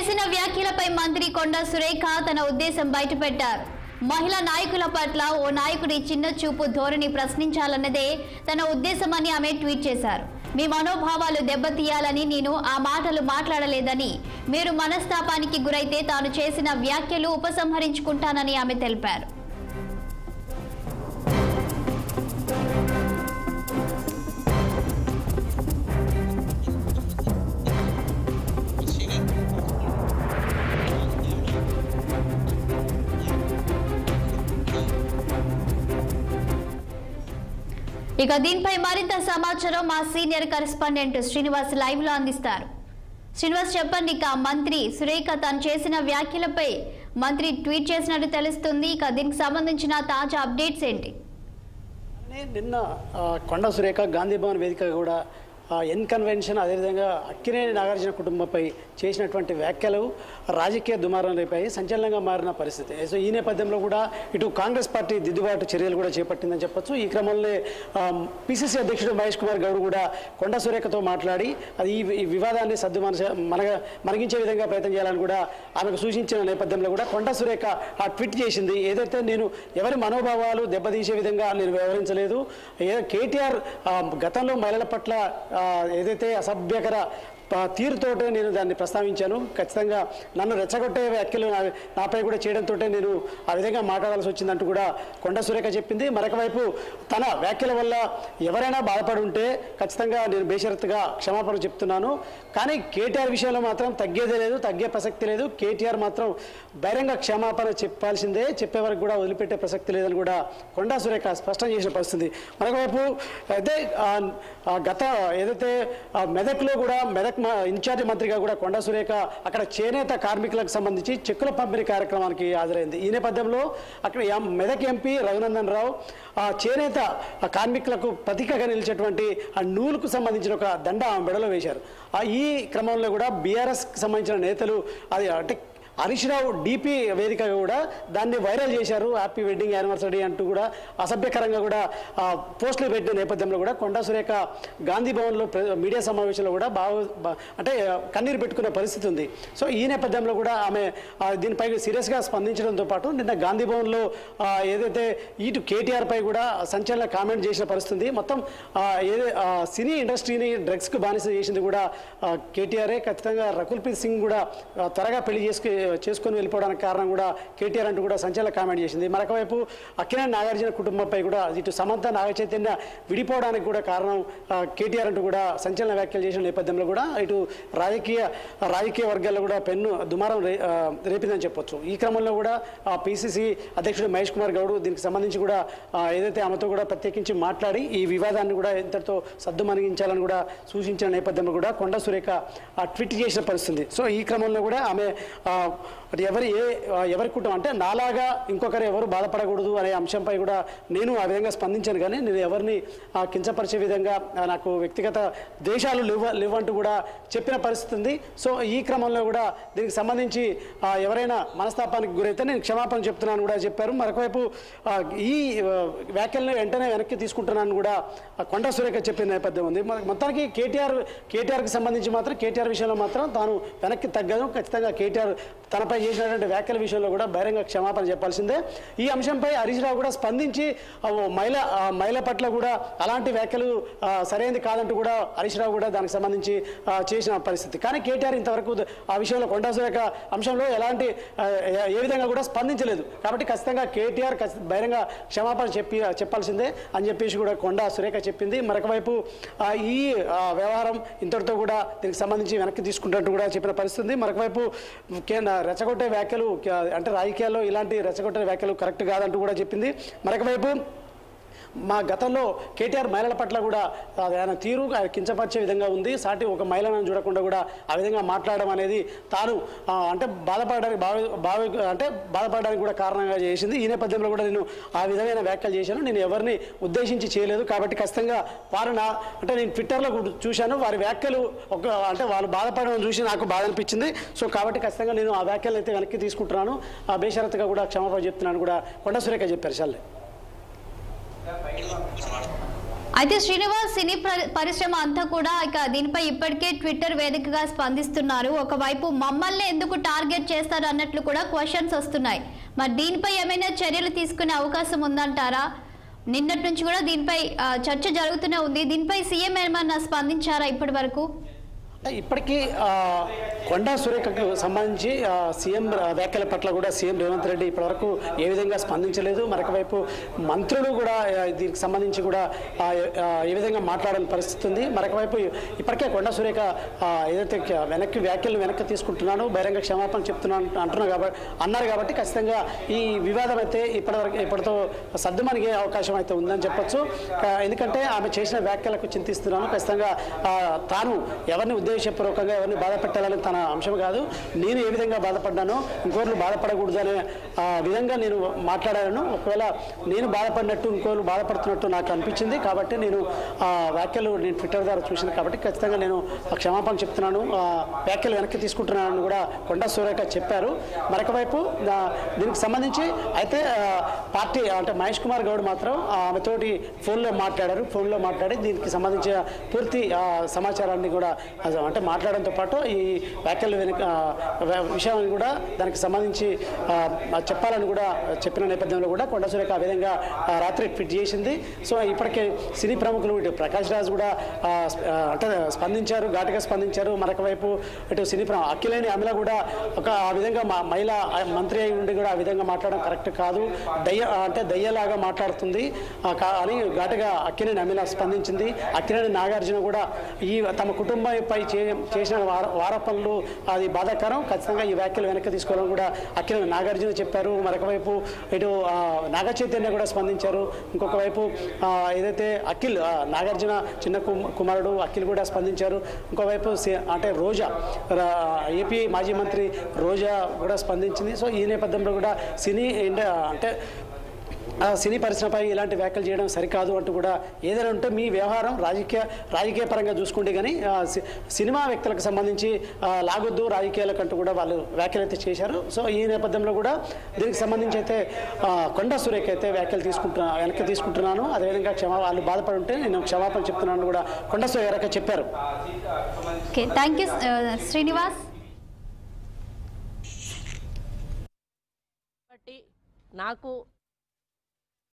చేసిన వ్యాఖ్యలపై మంత్రి కొండా సురేఖ తన ఉద్దేశం బయటపెట్టారు. మహిళా నాయకుల పట్ల ఓ నాయకుడి చిన్న చూపు ధోరణి ప్రశ్నించాలన్నదే తన ఉద్దేశమని ఆమె ట్వీట్ చేశారు. మీ మనోభావాలు దెబ్బతీయాలని నేను ఆ మాటలు మాట్లాడలేదని, మీరు మనస్తాపానికి గురైతే తాను చేసిన వ్యాఖ్యలు ఉపసంహరించుకుంటానని ఆమె తెలిపారు. ఇక దీనిపై మరింత సమాచారం మా సీనియర్ కరెస్పాండెంట్ శ్రీనివాస్ లైవ్ లో అందిస్తారు. శ్రీనివాస్, చెప్పండి. ఇక మంత్రి సురేఖ తను చేసిన వ్యాఖ్యలపై మంత్రి ట్వీట్ చేసినట్టు తెలుస్తుంది. ఇక దీనికి సంబంధించిన తాజా అప్డేట్స్ ఏంటి? నిన్న కొండా సురేఖ గాంధీ భవన్ వేదిక కూడా ఎన్ కన్వెన్షన్, అదేవిధంగా అక్కినేని నాగార్జున కుటుంబంపై చేసినటువంటి వ్యాఖ్యలు రాజకీయ దుమారం రేపాయి సంచలనంగా మారిన పరిస్థితి. సో ఈ నేపథ్యంలో కూడా ఇటు కాంగ్రెస్ పార్టీ దిద్దుబాటు చర్యలు కూడా చేపట్టిందని చెప్పొచ్చు. ఈ క్రమంలో పిసిసి అధ్యక్షుడు మహేష్ కుమార్ గౌడ్ కూడా కొండా సురేఖతో మాట్లాడి అది ఈ వివాదాన్ని మరిగించే విధంగా ప్రయత్నం చేయాలని కూడా ఆమెకు సూచించిన నేపథ్యంలో కూడా కొండా సురేఖ ట్వీట్ చేసింది. ఏదైతే నేను ఎవరి మనోభావాలు దెబ్బతీసే విధంగా నేను వ్యవహరించలేదు, కేటీఆర్ గతంలో మహిళల పట్ల ఏదైతే అసభ్యకర తీరుతోటే నేను దాన్ని ప్రస్తావించాను. ఖచ్చితంగా నన్ను రెచ్చగొట్టే వ్యాఖ్యలు నాపై కూడా చేయడంతో నేను ఆ విధంగా మాట్లాడాల్సి వచ్చిందంటూ కూడా కొండా సురేఖ చెప్పింది. మరొక వైపు తన వ్యాఖ్యల వల్ల ఎవరైనా బాధపడి ఉంటే ఖచ్చితంగా నేను బేషరతుగా క్షమాపణ చెప్తున్నాను, కానీ కేటీఆర్ విషయంలో మాత్రం తగ్గేదే లేదు, తగ్గే ప్రసక్తి లేదు. కేటీఆర్ మాత్రం బహిరంగ క్షమాపణ చెప్పాల్సిందే, చెప్పే వరకు కూడా వదిలిపెట్టే ప్రసక్తి లేదని కూడా కొండా సురేఖ స్పష్టం చేసిన పరిస్థితి. మరొక వైపు అయితే గత ఏదైతే మెదక్లో కూడా మెదక్ ఇన్ఛార్జి మంత్రిగా కూడా కొండా సురేఖ అక్కడ చేనేత కార్మికులకు సంబంధించి చెక్కుల పంపిణీ కార్యక్రమానికి హాజరైంది. ఈ నేపథ్యంలో అక్కడ మెదక్ ఎంపీ రఘునందన్ రావు చేనేత కార్మికులకు ప్రతీకగా నిలిచేటువంటి ఆ నూలుకు సంబంధించిన ఒక దండ మెడలో వేశారు. ఈ క్రమంలో కూడా బీఆర్ఎస్కి సంబంధించిన నేతలు అది అంటే హరీష్ రావు డిపి వేదికగా కూడా దాన్ని వైరల్ చేశారు. హ్యాపీ వెడ్డింగ్ యానివర్సరీ అంటూ కూడా అసభ్యకరంగా కూడా పోస్టులు పెట్టిన నేపథ్యంలో కూడా కొండా సురేఖ గాంధీ భవన్లో మీడియా సమావేశంలో కూడా అంటే కన్నీరు పెట్టుకునే పరిస్థితి ఉంది. సో ఈ నేపథ్యంలో కూడా ఆమె దీనిపై సీరియస్గా స్పందించడంతో పాటు నిన్న గాంధీ భవన్లో ఏదైతే ఇటు కేటీఆర్ పై కూడా సంచలన కామెంట్ చేసిన పరిస్థితి. మొత్తం సినీ ఇండస్ట్రీని డ్రగ్స్కు బానిస చేసింది కూడా కేటీఆరే. ఖచ్చితంగా రకుల్ప్రీత్ సింగ్ కూడా త్వరగా పెళ్లి చేసుకొని వెళ్ళిపోవడానికి కారణం కూడా కేటీఆర్ అంటూ కూడా సంచలన కామెంట్ చేసింది. మరొక వైపు అక్కినేని నాగార్జున కుటుంబంపై కూడా ఇటు సమంత నాగచైతన్య విడిపోవడానికి కూడా కారణం కేటీఆర్ అంటూ కూడా సంచలన వ్యాఖ్యలు చేసిన నేపథ్యంలో కూడా ఇటు రాజకీయ వర్గాల్లో కూడా పెన్ను దుమారం రేపిందని చెప్పొచ్చు. ఈ క్రమంలో కూడా పిసిసి అధ్యక్షుడు మహేష్ కుమార్ గౌడ్ దీనికి సంబంధించి కూడా ఏదైతే ఆమెతో కూడా ప్రత్యేకించి మాట్లాడి ఈ వివాదాన్ని కూడా ఇంతటితో సద్దు మణిగించాలని కూడా సూచించిన నేపథ్యంలో కూడా కొండా సురేఖ ట్వీట్ చేసిన పరిస్థితి. సో ఈ క్రమంలో కూడా ఆమె ఎవరి కుటుంబం అంటే నాలాగా ఇంకొకరు ఎవరు బాధపడకూడదు అనే అంశంపై కూడా నేను ఆ విధంగా స్పందించాను, కానీ నేను ఎవరిని కించపరిచే విధంగా నాకు వ్యక్తిగత ద్వేషాలు లేవంటూ కూడా చెప్పిన పరిస్థితి ఉంది. సో ఈ క్రమంలో కూడా దీనికి సంబంధించి ఎవరైనా మనస్తాపానికి గురైతే నేను క్షమాపణ చెప్తున్నాను కూడా చెప్పారు. మరొకవైపు ఈ వ్యాఖ్యలను వెంటనే వెనక్కి తీసుకుంటున్నాను కూడా కొండా సురేఖ చెప్పిన నేపథ్యం ఉంది. మొత్తానికి కేటీఆర్కి సంబంధించి మాత్రం కేటీఆర్ విషయంలో మాత్రం తాను వెనక్కి తగ్గదు. ఖచ్చితంగా కేటీఆర్ తనపై చేసినటువంటి వ్యాఖ్యల విషయంలో కూడా బహిరంగ క్షమాపణ చెప్పాల్సిందే. ఈ అంశంపై హరీష్ రావు కూడా స్పందించి మహిళ పట్ల కూడా అలాంటి వ్యాఖ్యలు సరైనది కాదంటూ కూడా హరీష్ రావు కూడా దానికి సంబంధించి చేసిన పరిస్థితి. కానీ కేటీఆర్ ఇంతవరకు ఆ విషయంలో కొండా సురేఖ అంశంలో ఏ విధంగా కూడా స్పందించలేదు. కాబట్టి ఖచ్చితంగా కేటీఆర్ బహిరంగ క్షమాపణ చెప్పాల్సిందే అని చెప్పేసి కూడా కొండా సురేఖ చెప్పింది. మరొక వైపు ఈ వ్యవహారం ఇంతటితో కూడా దీనికి సంబంధించి వెనక్కి తీసుకుంటున్నట్టు కూడా చెప్పిన పరిస్థితి. మరొక వైపు రెచ్చగొట్టే వ్యాఖ్యలు అంటే రాజకీయాల్లో ఇలాంటి రెచ్చగొట్టే వ్యాఖ్యలు కరెక్ట్ కాదంటూ కూడా చెప్పింది. మరొక వైపు మా గతంలో కేటీఆర్ మహిళల పట్ల కూడా ఆయన తీరు కించపరిచే విధంగా ఉంది. సాటి ఒక మహిళను చూడకుండా కూడా ఆ విధంగా మాట్లాడడం అనేది తాను అంటే బాధపడడానికి కూడా కారణంగా చేసింది. ఈ నేపథ్యంలో కూడా నేను ఆ విధమైన వ్యాఖ్యలు చేశాను, నేను ఎవరిని ఉద్దేశించి చేయలేదు. కాబట్టి ఖచ్చితంగా వారు అంటే నేను ట్విట్టర్లో చూశాను వారి వ్యాఖ్యలు అంటే వాళ్ళు బాధపడడం చూసి నాకు బాధ అనిపించింది. సో కాబట్టి ఖచ్చితంగా నేను ఆ వ్యాఖ్యలు అయితే వెనక్కి తీసుకుంటున్నాను, బేషరతుగా కూడా క్షమాపణ చెప్తున్నాను కూడా కొండా సురేఖ చెప్పారు. చాలే అయితే శ్రీనివాస్, సినీ పరిశ్రమ అంతా కూడా ఇక దీనిపై ఇప్పటికే ట్విట్టర్ వేదికగా స్పందిస్తున్నారు. ఒకవైపు మమ్మల్ని ఎందుకు టార్గెట్ చేస్తారు అన్నట్లు కూడా క్వశ్చన్స్ వస్తున్నాయి. మరి దీనిపై ఏమైనా చర్యలు తీసుకునే అవకాశం ఉందంటారా? నిన్నటి నుంచి కూడా దీనిపై చర్చ జరుగుతూనే ఉంది. దీనిపై సీఎం ఏమన్నా స్పందించారా ఇప్పటి వరకు? ఇప్పటికీ కొండా సురేఖకు సంబంధించి సీఎం వ్యాఖ్యల పట్ల కూడా సీఎం రేవంత్ రెడ్డి ఇప్పటివరకు ఏ విధంగా స్పందించలేదు. మరొకవైపు మంత్రులు కూడా దీనికి సంబంధించి కూడా ఏ విధంగా మాట్లాడని పరిస్థితి ఉంది. మరొకవైపు ఇప్పటికే కొండా సురేఖ ఏదైతే వ్యాఖ్యలు వెనక్కి తీసుకుంటున్నాను, బహిరంగ క్షమాపణ చెప్తున్నాను అన్నారు కాబట్టి ఖచ్చితంగా ఈ వివాదం అయితే ఇప్పటితో సర్దుమణిగే అవకాశం అయితే ఉందని చెప్పొచ్చు. ఎందుకంటే ఆమె చేసిన వ్యాఖ్యలకు చింతిస్తున్నాను. ఖచ్చితంగా తాను ఎవరిని ఉద్దేశపూర్వకంగా ఎవరిని బాధ పెట్టాలని తన అంశం కాదు. నేను ఏ విధంగా బాధపడ్డానో ఇంకోళ్ళు బాధపడకూడదు అనే విధంగా నేను మాట్లాడాను. ఒకవేళ నేను బాధపడినట్టు ఇంకోళ్ళు బాధపడుతున్నట్టు నాకు అనిపించింది కాబట్టి నేను వ్యాఖ్యలు నేను ట్విట్టర్ ద్వారా చూసింది కాబట్టి ఖచ్చితంగా నేను క్షమాపణ చెప్తున్నాను, వ్యాఖ్యలు వెనక్కి తీసుకుంటున్నానని కూడా కొండా సురేఖ చెప్పారు. మరొకవైపు దీనికి సంబంధించి అయితే పార్టీ అంటే మహేష్ కుమార్ గౌడ్ మాత్రం ఆమెతోటి ఫోన్లో మాట్లాడి దీనికి సంబంధించిన పూర్తి సమాచారాన్ని కూడా అంటే మాట్లాడడంతో పాటు ఈ వ్యాఖ్యలు విషయాన్ని కూడా దానికి సంబంధించి చెప్పాలని కూడా చెప్పిన నేపథ్యంలో కూడా కొండా సురేఖ ఆ విధంగా రాత్రి ట్వీట్ చేసింది. సో ఇప్పటికే సినీ ప్రముఖులు ఇటు ప్రకాష్ రాజ్ కూడా అంటే ఘాటుగా స్పందించారు. మరొక వైపు ఇటు సినీ అక్కినేని అమల కూడా ఆ విధంగా మహిళా మంత్రి అయి ఉండి కూడా ఆ విధంగా మాట్లాడడం కరెక్ట్ కాదు, దయ్యలాగా మాట్లాడుతుంది అని ఘాటుగా అక్కినేని అమల స్పందించింది. అక్కినేని నాగార్జున కూడా ఈ తమ కుటుంబంపై చేసిన వారపనులు అది బాధాకరం, ఖచ్చితంగా ఈ వ్యాఖ్యలు వెనక్కి తీసుకోవాలని కూడా అక్కినేని నాగార్జున చెప్పారు. మరొక వైపు ఇటు నాగ చైతన్య కూడా స్పందించారు. ఇంకొక వైపు ఏదైతే అఖిల్ నాగార్జున చిన్న కుమారుడు అఖిల్ కూడా స్పందించారు. ఇంకోవైపు అంటే రోజా ఏపీ మాజీ మంత్రి రోజా కూడా స్పందించింది. సో ఈ నేపథ్యంలో కూడా సినీ పరిశ్రమపై ఇలాంటి వ్యాఖ్యలు చేయడం సరికాదు అంటూ కూడా ఏదైనా ఉంటే మీ వ్యవహారం రాజకీయ పరంగా చూసుకుంటే కానీ సినిమా వ్యక్తులకు సంబంధించి లాగొద్దు రాజకీయాలకంటూ కూడా వాళ్ళు వ్యాఖ్యలు అయితే చేశారు. సో ఈ నేపథ్యంలో కూడా దీనికి సంబంధించి అయితే కొండా సురేఖ అయితే వ్యాఖ్యలు వెనక్కి తీసుకుంటున్నాను, అదేవిధంగా వాళ్ళు బాధపడి ఉంటే నేను క్షమాపణ చెప్తున్నాను కూడా కొండా సురేఖ చెప్పారు. Thank you Srinivas. నాకు